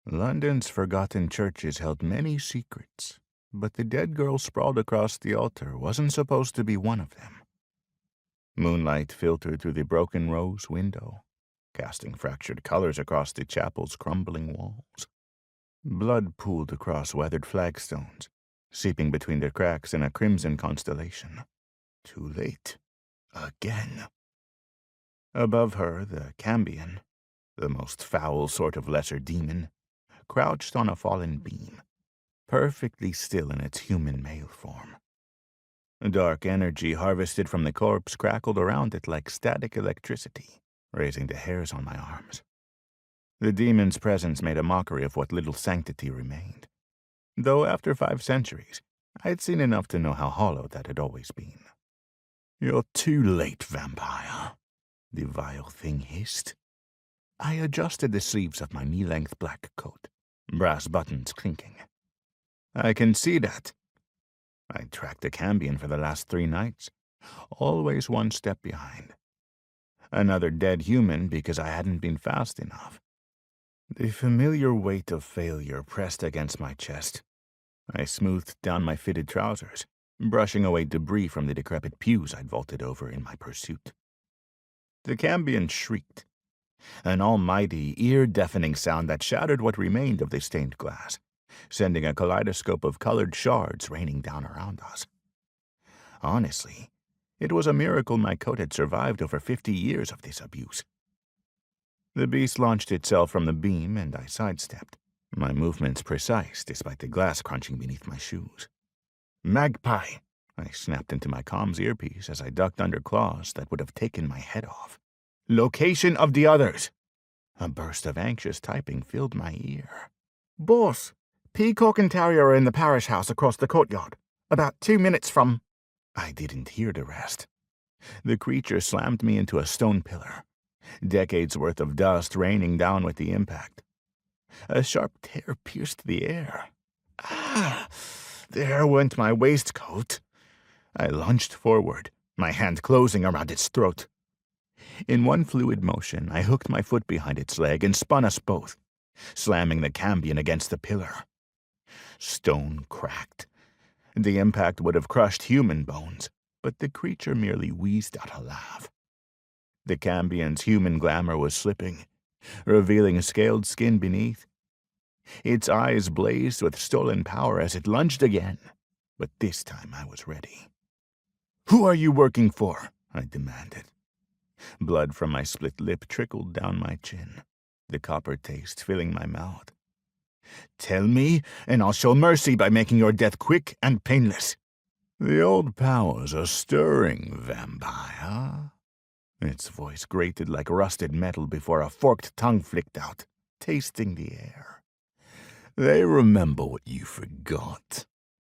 London's forgotten churches held many secrets, but the dead girl sprawled across the altar wasn't supposed to be one of them. Moonlight filtered through the broken rose window, casting fractured colors across the chapel's crumbling walls. Blood pooled across weathered flagstones, seeping between the cracks in a crimson constellation. Too late. Again. Above her, the Cambion, the most foul sort of lesser demon, crouched on a fallen beam, perfectly still in its human male form. Dark energy harvested from the corpse crackled around it like static electricity, raising the hairs on my arms. The demon's presence made a mockery of what little sanctity remained, though after 5 centuries, I'd seen enough to know how hollow that had always been. "You're too late, vampire," the vile thing hissed. I adjusted the sleeves of my knee-length black coat, brass buttons clinking. "I can see that." I'd tracked the Cambion for the last 3 nights, always one step behind. Another dead human because I hadn't been fast enough. The familiar weight of failure pressed against my chest. I smoothed down my fitted trousers, brushing away debris from the decrepit pews I'd vaulted over in my pursuit. The Cambion shrieked, an almighty, ear-deafening sound that shattered what remained of the stained glass, sending a kaleidoscope of colored shards raining down around us. Honestly, it was a miracle my coat had survived over 50 years of this abuse. The beast launched itself from the beam, and I sidestepped, my movements precise despite the glass crunching beneath my shoes. "Magpie!" I snapped into my comms earpiece as I ducked under claws that would have taken my head off. "Location of the others!" A burst of anxious typing filled my ear. "Boss, Peacock and Terrier are in the parish house across the courtyard. About 2 minutes from—" I didn't hear the rest. The creature slammed me into a stone pillar, decades worth of dust raining down with the impact. A sharp tear pierced the air. Ah! There went my waistcoat. I lunged forward, my hand closing around its throat. In one fluid motion, I hooked my foot behind its leg and spun us both, slamming the Cambion against the pillar. Stone cracked. The impact would have crushed human bones, but the creature merely wheezed out a laugh. The Cambion's human glamour was slipping, revealing scaled skin beneath. Its eyes blazed with stolen power as it lunged again, but this time I was ready. "Who are you working for?" I demanded. Blood from my split lip trickled down my chin, the copper taste filling my mouth. "Tell me, and I'll show mercy by making your death quick and painless." "The old powers are stirring, vampire." Its voice grated like rusted metal before a forked tongue flicked out, tasting the air. "They remember what you forgot.